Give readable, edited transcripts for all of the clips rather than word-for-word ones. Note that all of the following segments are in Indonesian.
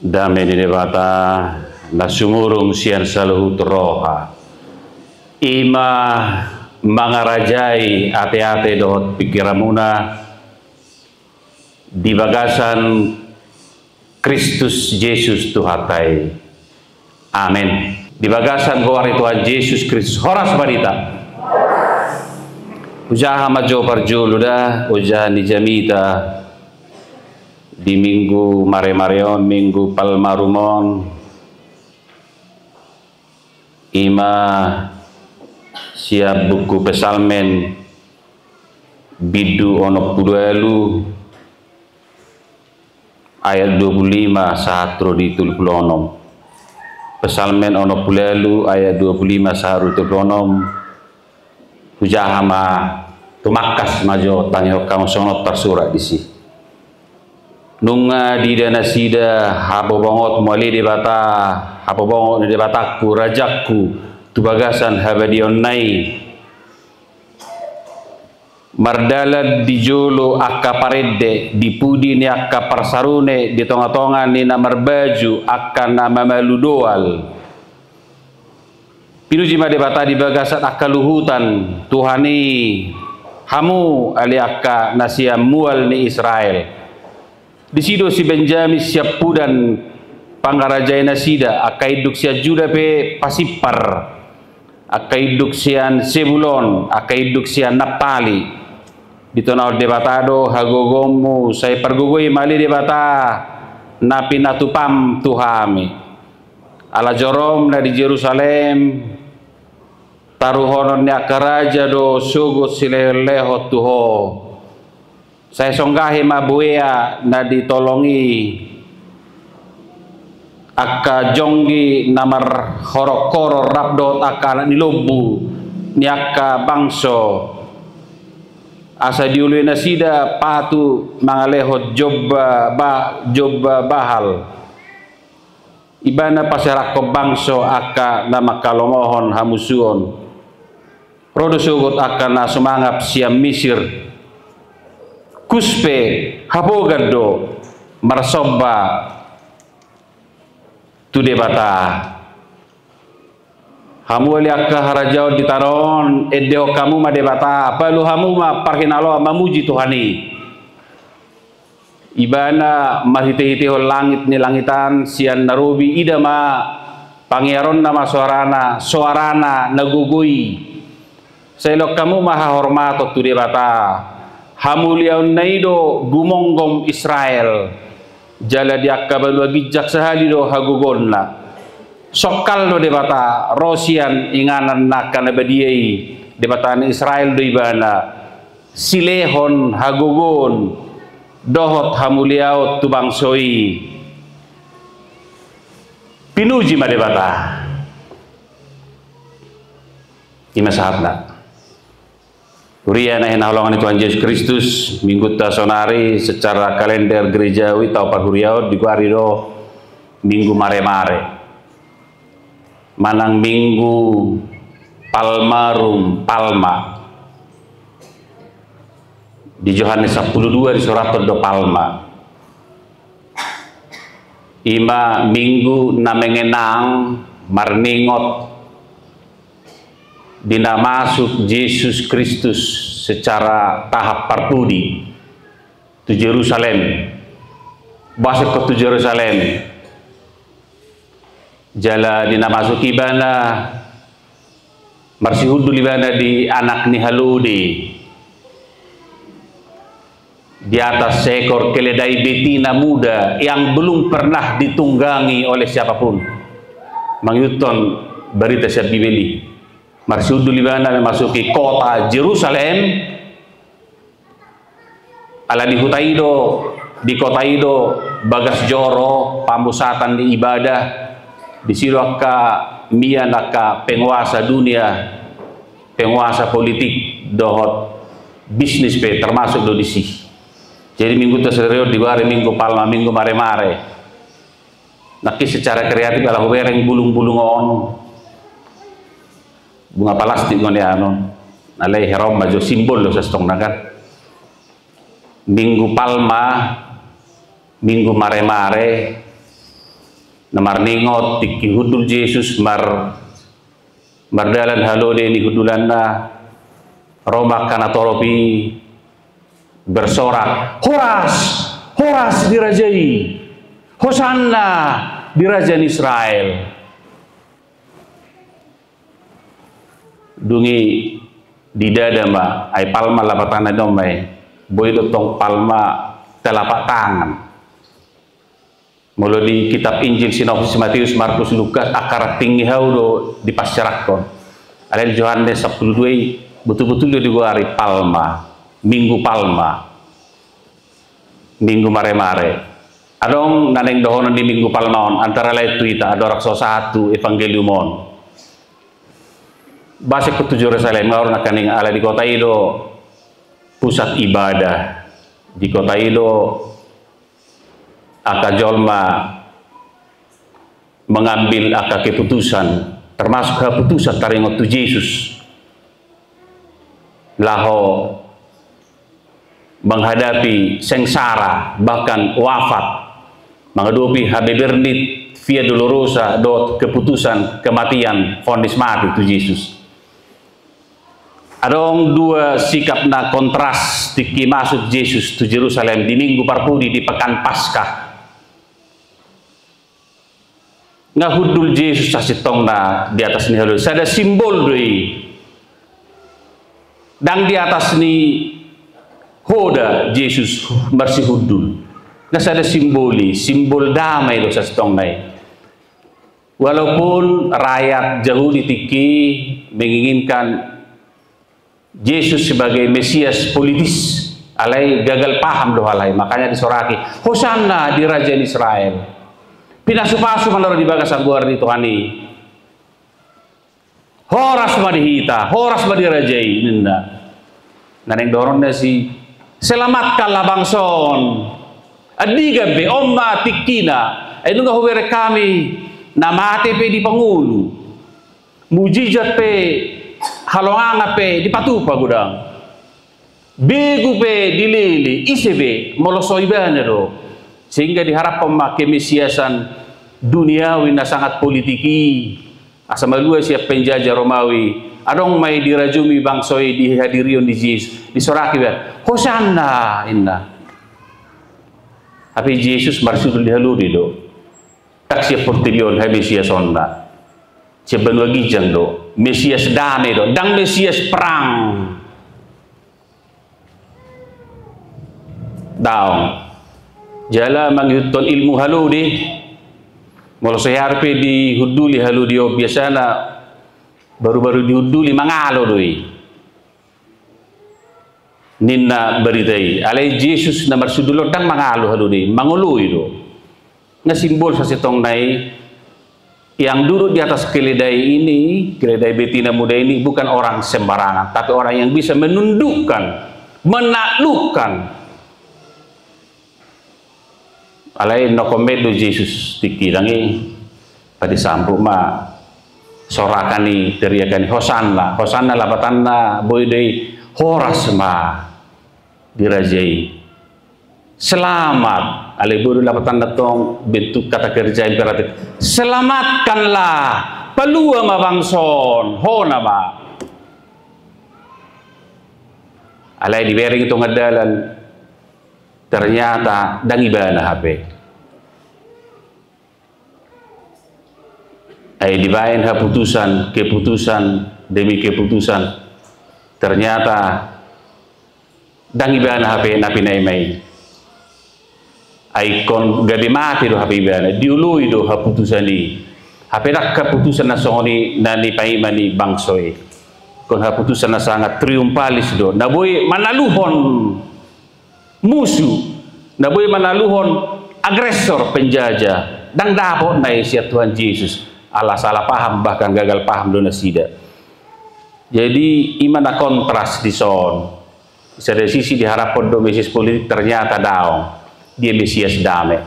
Dame di debata na sumurung sian saluhut roha. Ima mangarajai ate-ate dohot pikiramuna di bagasan Kristus Yesus Tuhatai. Amin. Di bagasan gowari Tuhan Yesus Kristus horas barita. Ujaha majo parjuluda, ujaha nijamita di minggu mare-mareon, minggu palmarumon, ima siap buku pesalmen bidu onok puduelu ayat 25 sahatro ditul kulonom. Pesalmen onok puduelu ayat 25 sahatro ditul kulonom. Hujahama tumakas majo tangyo kamu sonot tersurat disi. Nunga di dana sida hapo bongot muali di bata hapo bongot di bataku rajakku tubagasan habadion nai mardala di jolo akka paredde di pudi ni akka parsarune di tonga-tonga ni namar baju akka nama maludoal pinuji made bata di bagasan akka luhutan Tuhani hamu ali akka nasia mual ni Israel. Di sido si Benjamin siap pudan pangarajai nasida akai duk sia Juda pe pasipar akai duk sian Sebulon akai duk sian Napali ditonau debatado hagogomu saya pergugui mali debata napi natupam tuhami ala jorom dari Jerusalem taruhonon nya karaja do sugo sileleho tuho. Saya songgahi mabuea na ditolongi akka jonggi namar horok-koro rabdot akka nilobu ni akka bangso asa diului nasida patu mangalehot jobba bahal ibana pasarako bangso akka nama kalomohon hamusuon rodo sugot akka na sumangap siam Misir kuspe habogado marsoba tu debata hamu ali akka harajau ditaron edeo kamu ma debata palu hamu ma parhinalo mamuji Tuhani ibana mahite-hite langit ni langitan sian narubi idama pangeron nama suarana nagugui selok kamu maha hormato tu debata hamuliaun naido gumonggom Israel jala diakka balua bijak sahali do hagugonna sokal do debata rosian inganan nakana badiai debata Israel do ibana silehon hagugon dohot hamuliaut tubangsoi pinuji ma debata ima sahatna Uria na hinahulungan ni Tuhan Yesus Kristus minggu tasonari secara kalender gerejawi tau parhuriao di guarido minggu mare-mare manang minggu palmarum palma di Yohanes 12 di surat do palma ima minggu namengenang marningot dina masuk Yesus Kristus secara tahap partudi tu Jerusalem masuk ke Jerusalem jala dina masuk ibana marsihudu libana di anak ni haludi di atas seekor keledai betina muda yang belum pernah ditunggangi oleh siapapun mengyuton berita siap dibeli marsudu libana memasuki kota Jerusalem ala di kota Ido bagas joro pamusatan di ibadah di silaka mianaka penguasa dunia penguasa politik dohot bisnis pe termasuk do disi jadi minggu terserius di hari minggu palma minggu mare-mare nakis secara kreatif ala hubereng bulung-bulung on bunga plastik ngone ano nalai herom maju simbol lo sestong nakan minggu palma minggu mare-mare namar ningot tiki hudul Yesus mardalan halode ni hudulanna romak kana toropi bersorak, Horas, Horas dirajai, Hosanna dirajaan Israel. Dungi di dada ma ay palma lapatan na domay boy tong palma telapak tangan. Mula di kitab Injil Sinopsis Matius, Markus, Lukas akar tinggi haudo dipasyarakon. Alel Yohanes 12 betul-betul di hari palma, minggu palma, minggu mare-mare. Adong naneng dohonan di minggu palmaon antara lain tuita ada rakso satu evangeliumon. Bahasa ke-7 Yerusalem ngaron kaning ala di kota Ido pusat ibadah. Di kota Ido aka jolma mengambil aka keputusan termasuk keputusan taringot tu Yesus laho menghadapi sengsara bahkan wafat menghadapi habibernit via dolorosa dot keputusan kematian vonis mati tu Yesus. Adong dua sikap na kontras tiki masuk Yesus tu Jerusalem di minggu parpudi di pekan Paskah. Ngahudul Yesus sasitong na di atas ni halu. Sada simbol doi. Dang di atas ni hoda Yesus bersih hudul. Nga sada simboli, simbol damai do sasitong na. Walaupun rakyat jauh di tiki menginginkan Yesus sebagai Mesias politis, alai gagal paham doh alai, makanya disoraki Hosanna di Raja Israel. Pinasupasu menurut di bagas angguar di Tuhani. Horas madihita, horas madirajai ninda. Naneng dorong nasi selamatkanlah bangson. Adiga be omma tikina. Anu ngahubere kami namate pe di pangulu. Mujizat pe halonga pe di patupa gudang begu pe dilili isebe molosoi banero sehingga diharapkan make mesiasan duniawi na sangat politiki asama luas siap penjajah Romawi adong mai dirajumi bangsoi dihadirion di Yesus disoraki ba Hosanna inna tapi Yesus marsudul dihaluri do tak siap portilion hai mesias onda sebenua gijang do Mesias damai do, dang Mesias perang. Daong, jala manghiton ilmu halu di, molo seharpe di huduli halu dio biasana baru-baru dihuduli mangalo doi. Ninna beritai, alai Yesus namar sudulor dang mangalo halu di, mangului do. Nga simbol sa sitong nai. Yang duduk di atas keledai ini, keledai betina muda ini bukan orang sembarangan, tapi orang yang bisa menundukkan, menaklukkan. Alai nokomedo Yesus dikirangi pada sampu ma sorakani teriakani Hosanna, Hosanna labatanna boydei horas ma dirajai. Selamat, alai buru lapatan datong bentuk kata kerja imperatif. Selamatkanlah pelua ma bangson, hona ma. Alai dibering itu ngadalan, ternyata dang ibana HP. Ay dibayan keputusan demi keputusan. Ternyata dang ibana HP napi naimai. Aikon gade mati do hape ibana diului do haputusan ni hape nak keputusan na songoni nani paimani bangsoi kon haputusan na sangat triumpalis do naboy manaluhon musuh naboy manaluhon agresor penjajah dang dapot na siap Tuhan Yesus ala salah paham bahkan gagal paham do nasida. Jadi imana kontras di son dari sisi diharapkan do Mesias politik ternyata daong dia Mesias damai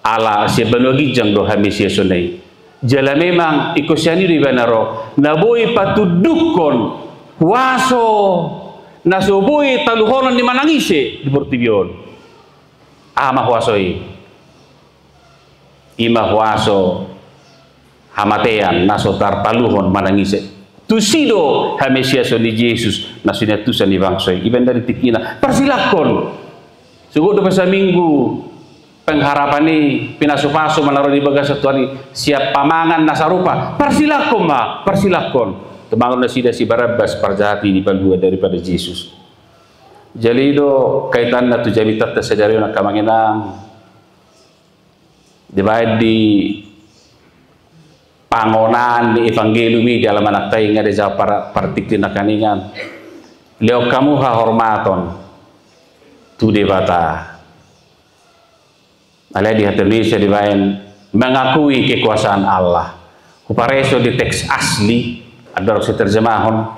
ala sebenarnya jang doha Mesias sunai jala memang ikusyani di banaro naboy patudukon waso nasoboy taluhonan di manangise di Portibion ama wasoi ima huaso hamatean nasotar paluhon manangise tusido hamesiaso ni Jesus nasunya tusan di bangsoi iban dari tikina persilakon sugo do pesa minggu pengharapan ni pinasupaso manaro di bagasa tuani siap pamangan nasarupa persilakon ma persilakon temangon nasida si Barabas parjati di palua daripada Jesus jalido kaitan na tu jami tatta sedario na kamanginang dibayad di pangonan di evangeliumi di alam anak tay nga deja para partik na kaningan leo kamu hahormaton tu debata alay di Indonesia dibayad mengakui kekuasaan Allah kupareso di teks asli ada si terjemahon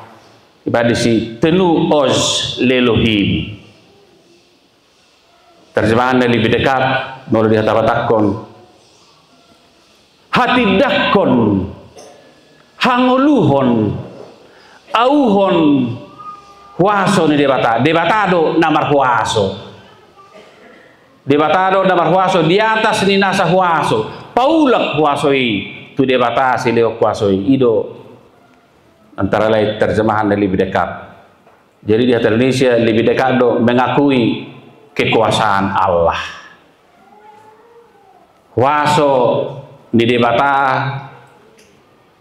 ibadah si tenu oz lelohim terjemahan lebih dekat menurut dia tabatakon hati dakon hangoluhon auhon huaso ni debatado namar huaso di atas ni nasa huaso paulak huasoi tu debatasi leo huasoi ido antara lain terjemahan lebih dekat jadi di Indonesia lebih dekat do mengakui kekuasaan Allah huaso di debata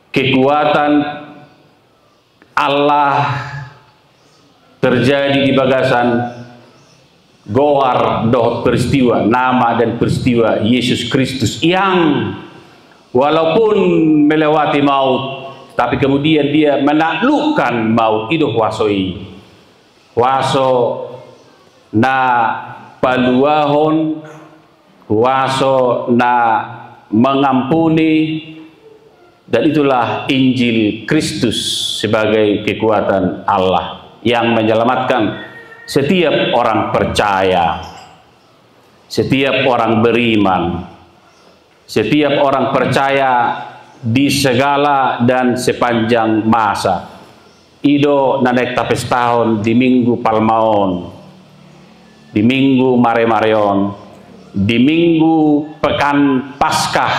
kekuatan Allah terjadi di bagasan goar doh peristiwa nama dan peristiwa Yesus Kristus yang walaupun melewati maut tapi kemudian dia menaklukkan maut itu huasoi huaso na paluahon huaso na mengampuni dan itulah Injil Kristus sebagai kekuatan Allah yang menyelamatkan setiap orang percaya, setiap orang beriman, setiap orang percaya di segala dan sepanjang masa. Ido nanek tapes tahun di minggu Palmaon, di minggu Mare-Mareon, di minggu pekan Paskah,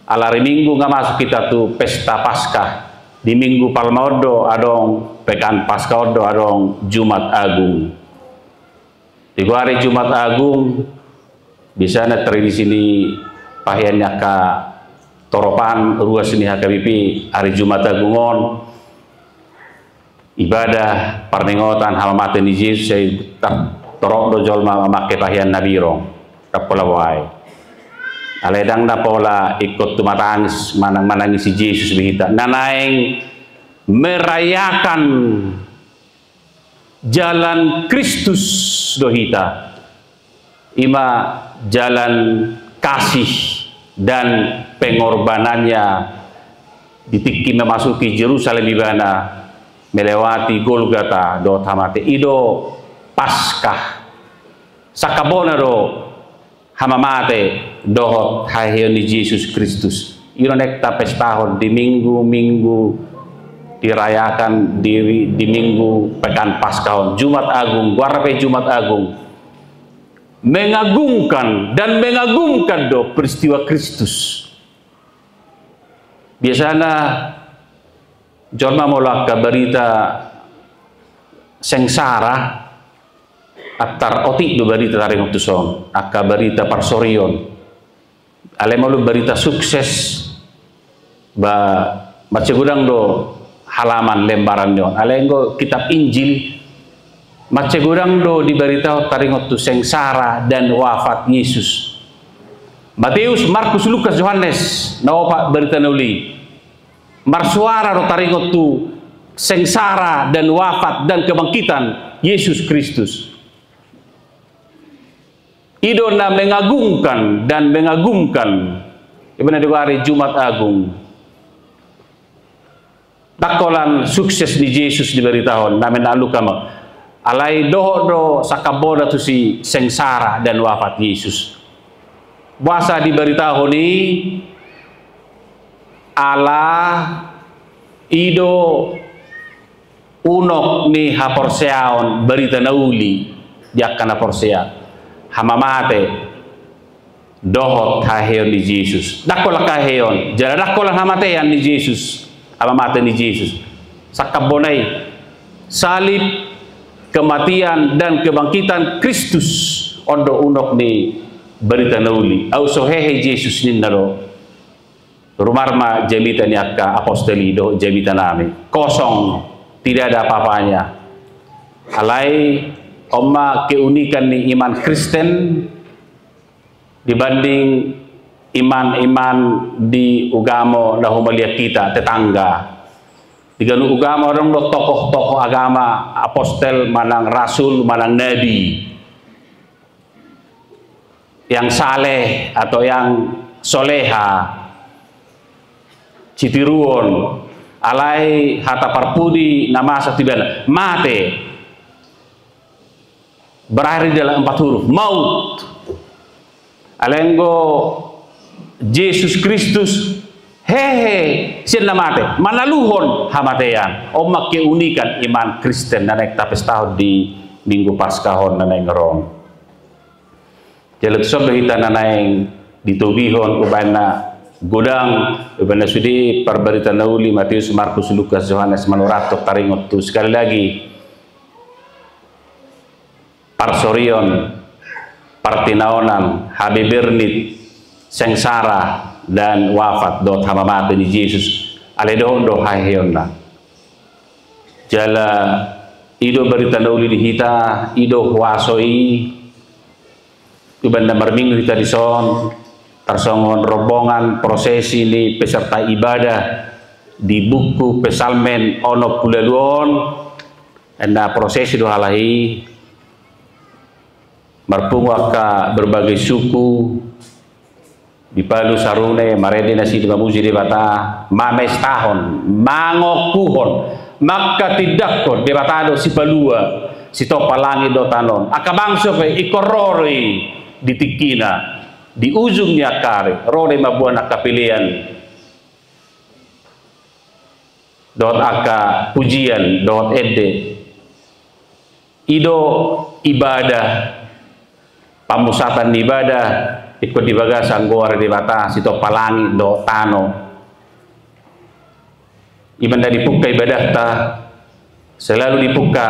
alari minggu nggak masuk kita tuh pesta Paskah. Di minggu Palmaodo adong pekan Paskah odo adong Jumat Agung. Di hari Jumat Agung bisa na tradisi ni pahiannya ka toropan ruas ini HKBP hari Jumat Agungon ibadah parningotan halamaten di Yesus saya torok do jolma make pahian nabirong kapola wae aledang na pola ikut tumatangis manang-manangis si Yesus behita nanaeng merayakan jalan Kristus dohita ima jalan kasih dan pengorbanannya ditiki memasuki Yerusalem ibana melewati Golgota do tamate ido Paskah sakabona do hamamate dohot hahion di Yesus Kristus iro nek tapes tahun di minggu-minggu dirayakan di minggu pekan Paskah Jumat Agung guarpe Jumat Agung mengagungkan dan mengagumkan do peristiwa Kristus biasanya jorma molak berita sengsara atar otik do berita taring utuson akka berita parsorion ale malu berita sukses ba baca gudang do halaman lembaran yon ale enggo kitab Injil baca gudang do di berita taring utus sengsara dan wafat Yesus Matius Markus Lukas Yohanes naopa berita nuli marsuara do taring utu sengsara dan wafat dan kebangkitan Yesus Kristus idona mengagungkan dan mengagumkan ibana di hari Jumat Agung takolan sukses di Yesus diberitahuan namen alu kama alai doho sakaboda tu si sengsara dan wafat Yesus puasa diberitahuan ni Allah ido unok ni haporseaon berita nauli diakan haporsea hamamate dohot haheon ni Jesus. Dakola kaheon, jala dakola hamatean ni Jesus. Apa mata ni Jesus? Sakabonai salib, kematian dan kebangkitan Kristus ondo unok ni berita nauli. Au sohehe Jesus ni naro. Rumarma jemita ni akka apostoli do jemita nami. Kosong, tidak ada apa-apanya. Alai oma keunikan ni iman Kristen dibanding iman-iman di ugamo na humalia kita tetangga. Diganu ugamo orang do tokoh-tokoh agama, apostel, manang rasul, manang nabi, yang saleh atau yang soleha, citiruon, alai hata parpudi namasa tibela mate, berakhir dalam 4 huruf maut. Alengo Jesus Kristus hehe sila mate manaluhon hamatean o makeunikan iman Kristen na nagtapestahod di Minggu Paskahon na nangron. Jalan sobehita na nang ditubihon uban na godang uban na sudi parbarita nauli Matius, Markus, Lukas, Yohanes, Manurato, Taringot tu sekali lagi parsorion, partinaonan, habibirnit, sengsara dan wafat dot hamamate ni Jesus aledohon do haheon na jala ido berita nauli di hita ido huasoi uban na marminggu hita di son tarsongon rombongan prosesi ni peserta ibadah di buku pesalmen ono pulaluon enda prosesi do halahi marpungwa ka berbagai suku di Palu sarune marede nasi di mamuji di bata mames tahon mangokuhon maka tidakkon di batado si palua si topalangi do tanon akabangso pe ikorori di tikina di ujungnya kare rode mabuan akapilian dot aka pujian dot ede ido ibadah pamusatan ibadah ikut di bagasan gor di bata sito palangi do tano ibanda dipuka ibadah ta selalu dipuka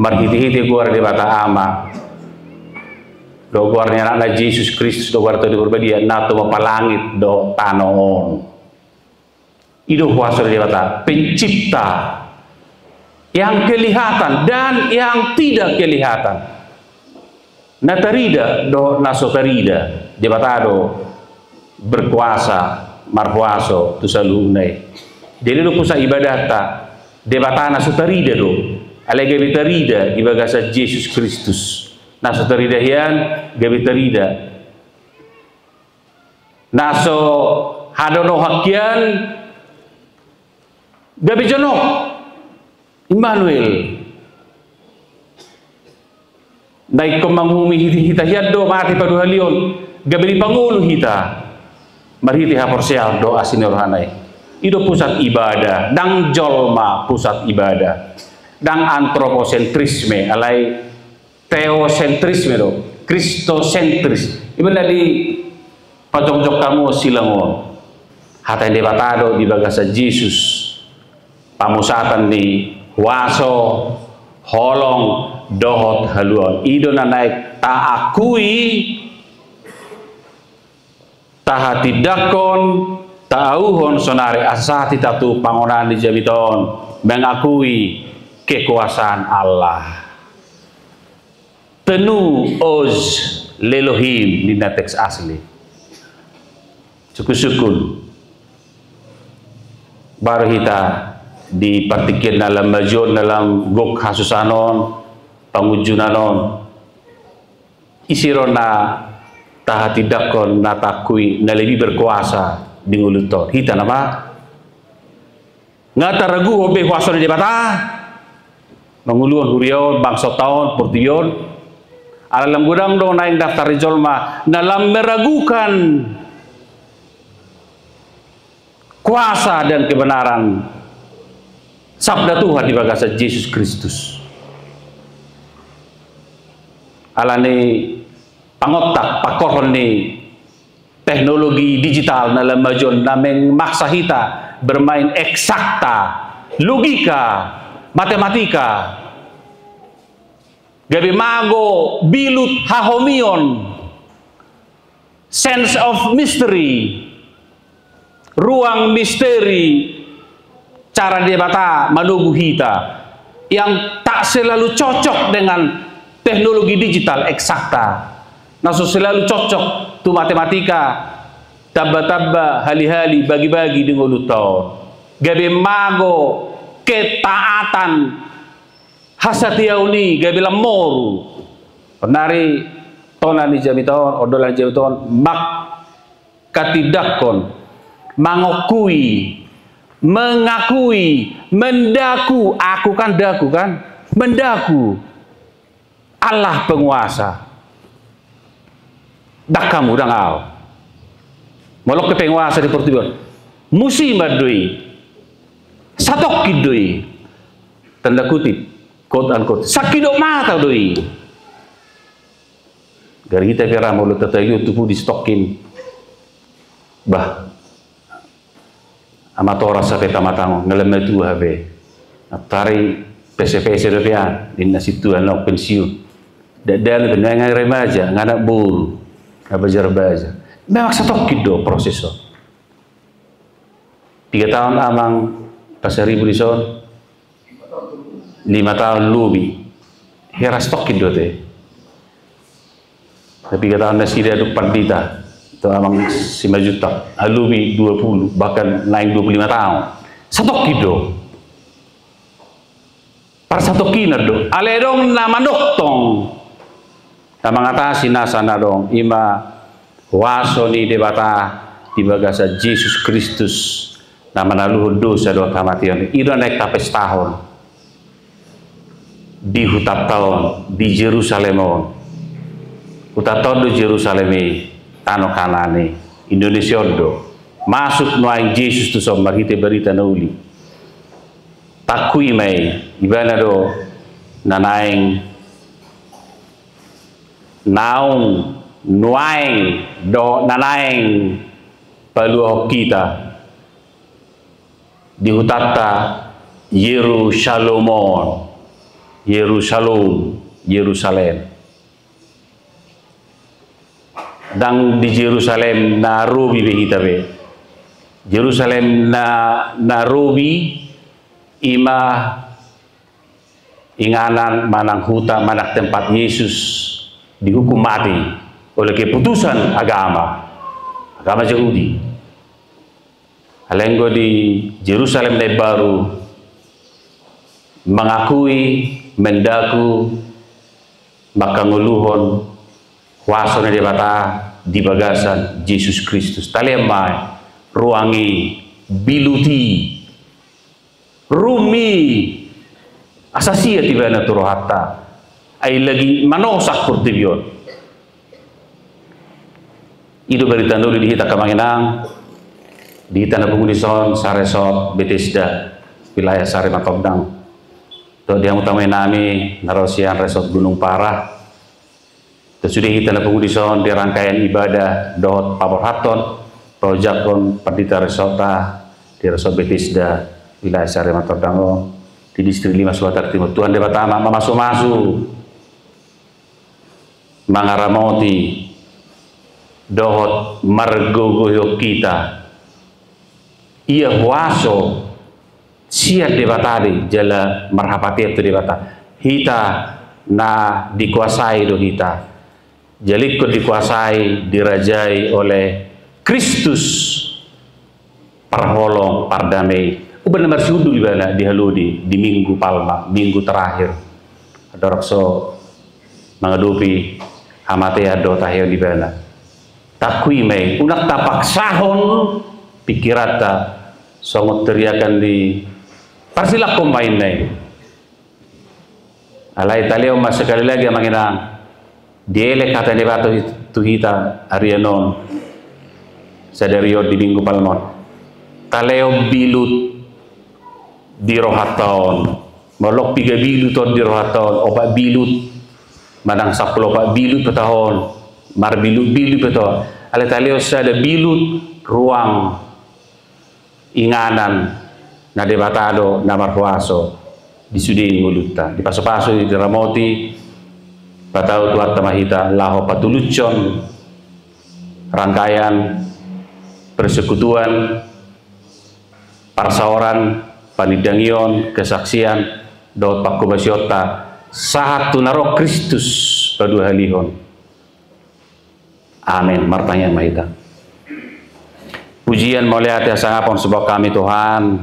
marhiti-hiti gor di bata ama do gornya anak Yesus Kristus do gor to di berbadia nato mapalangit do tano on ido kuasa di bata pencipta yang kelihatan dan yang tidak kelihatan. Natarida do nasotarida debatado berkuasa marhuaso tu salunai jadi do pusa ibadah ta debatana sotarida do alega bitarida di bagasa Yesus Kristus nasotarida hian gabitarida naso hadono hakian gabijono Immanuel naik kemanghumi hita hiaddo mati paduhalion gabeli pangulo hita marhiti haporsial doa sinurhanai ido pusat ibadah dang jolma pusat ibadah dang antroposentrisme alai teosentrisme do kristosentris ibanda di pajok-jok kamu silangon hata yang debatado di bagasa Jesus pamusatan di huaso holong dohot haluan ido na naik ta akui tahati dakon tauhon sonari asati tatu pangonan di jabiton mengakui kekuasaan Allah tenu oz lelohim di teks asli syukur-syukur baru kita dipartikir dalam majon dalam gok hasusanon pangujunanon isiron na tahati dakon na takui na lebih berkuasa di nguluton hita nama ngata ragu obe kuasa di bata menguluan hurion bangsa tahun purtion alam gudang dong naik daftar jolma dalam meragukan kuasa dan kebenaran sabda Tuhan di bagasa Yesus Kristus alani pangotak pakohon ni teknologi digital dalam majon na memaksa kita bermain eksakta, logika, matematika. Gabi mago bilut hahomion, sense of mystery, ruang misteri, cara dia bata manugu kita yang tak selalu cocok dengan teknologi digital eksakta. Naso selalu cocok tu matematika, tabba-tabba, hali-hali, bagi-bagi di ngolutau. Gabi mago ketaatan hasatiauni gabi lamoru. Penari tonan di jamiton, odolan jamiton, mak katidakon, mengakui, mendaku, aku kan daku kan, mendaku Allah penguasa. Dak kamu dang au. Molok ke penguasa di Portugal. Musimat doi. Satok kidoi. Tanda kutip, quote unquote. Sakidok mata doi. Gari kita kira mulut tatayu tupu di stokin. Bah. Amatora sa peta matango ngalama tu habe. Tari PCPC dopian di nasitu anak pensiun. Dan benangan remaja nganak buru. Abajar baja. Memang satu kido prosesor. 3 tahun amang pasaribu di son. 5 tahun lubi. Hera stok kido teh. Tapi 3 tahun nasi dia duk pandita. Itu amang 5 juta. Alubi 20 bahkan naik 25 tahun. Satu kido. Par satu kinar do. Ale dong nama doktong. Tamang atasi nasa na dong ima waso ni debata di bagasa Yesus Kristus nama naluhur dosa do kamatian ida naik tapes tahun di hutat tahun di Jerusalem hutat tahun di Jerusalem tano kanane Indonesia do masuk nuaing Yesus tu som magite berita nauli takui mai ibana do nanaing naung nuaing do nanaing paluh kita di hutata Yerusalem dan di Jerusalem na rubi behita be Jerusalem na rubi ima inganan manang huta manak tempat Yesus dihukum mati oleh keputusan agama Yahudi. Alenggo di Jerusalem dari baru mengakui mendaku makanguluhon kuasa na debata di bagasan Yesus Kristus. Talemai ruangi biluti rumi asasia tiba na turohata ay lagi manosak kurtibion. Itu berita nuri dihita kamanginang dihita na pengudison sa resort Bethesda wilayah Sari Matobdang. To dia utamay nami narosian resort Gunung Parah. To sudah hita na pengudison di rangkaian ibadah dohot paborhaton project kon perdita resorta di resort Bethesda wilayah Sari Matobdang di distrik 5 Sumatera Timur. Tuhan debatama masuk-masuk mangaramoti dohot margogoyo kita ia waso siat debatadi jala marhapati itu debata hita na dikuasai do hita jalikut dikuasai dirajai oleh Kristus perholong pardamai uban marsyudu ibana dihaludi di minggu palma minggu terakhir ada rakso mengadupi amate ado tahyo di bana takui mai unak tapak sahon pikirata songot teriakan di parsilak kumain nai alai talio mas sekali lagi manginang diele kata ni batu tuhita arianon sadario di minggu palmon taleo bilut di rohaton molok 3 bilut di rohaton obat bilut manang 10 pak bilut per tahun mar bilut petahun Ale talios ada bilut ruang inganan na debatado na marhuaso di sudi nguluta di paso-paso di ramoti patau tuat tamahita laho patulucon rangkaian persekutuan parsaoran panidangion kesaksian daud pakubasiota saat tunaro Kristus kedua halihon. Amin. Martanya mahita. Pujian mulia atas sangapon sebab kami Tuhan.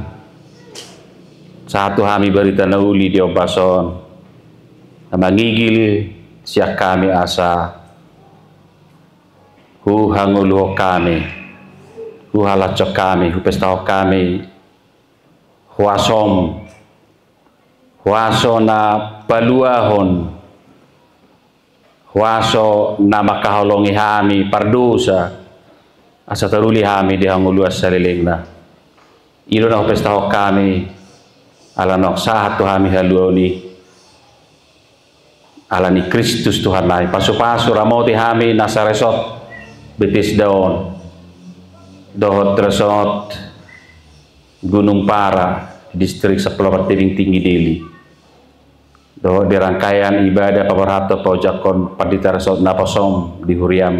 Satu kami berita nauli di obason. Mangigil siak kami asa. Hu hanguluh kami. Hu halacok kami. Hu pestao kami. Huasom. Huaso na paluahon. Huaso na makaholongi kami pardusa. Asa taruli kami di hanguluas salilingna. Ilo na pestao kami alanok sahat tu kami haluoni alani Kristus Tuhan lai pasu-pasu ramoti kami nasaresot betis daon dohot resot Gunung Para distrik Sepulauan Tebing Tinggi Deli dohot di rangkaian ibadah paparhato paujakon pandita resot naposom di Huriam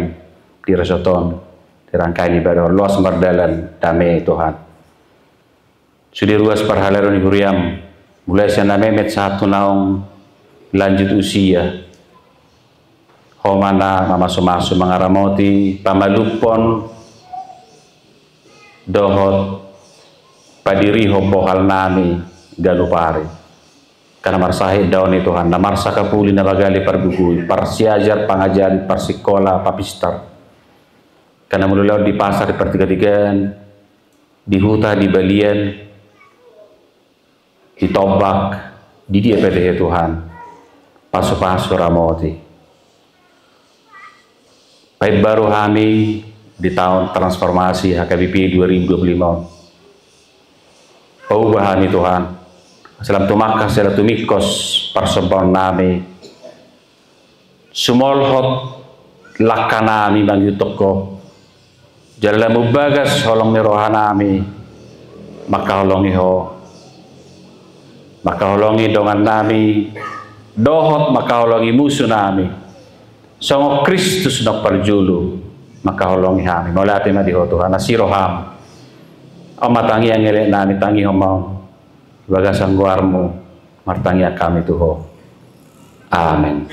di resoton rangkaian ibadah luas merdalan damai Tuhan. Sudah ruas perhalaron Huriam mulai sana memet satu naung lanjut usia. Homana mamaso-maso mangaramoti pamalupon dohot padiri hobohal nami galupari. Karena marsahi daun itu Tuhan, namarsa kapuli nabagali pargugui, parsiajar pangajari parsikola papistar. Karena mulai di pasar di pertiga-tigaan, di hutan, di balian, di tobak, di dia pada Tuhan, pasu-pasu ramoti. Baik baru kami di tahun transformasi HKBP 2025. Perubahan Tuhan, salam tumakas, salam tumikos, persembahan nami, sumolhot lakanami bang yutoko. Jala mubagas holong ni rohanami maka holongi ho maka holongi dongan nami dohot maka holongi musuh nami songo Kristus nok parjulu maka holongi kami molati na diho Tuhan nasiroham o matangi ang elek nami tangi homong bagas ang guarmu martangi kami tuho. Amen.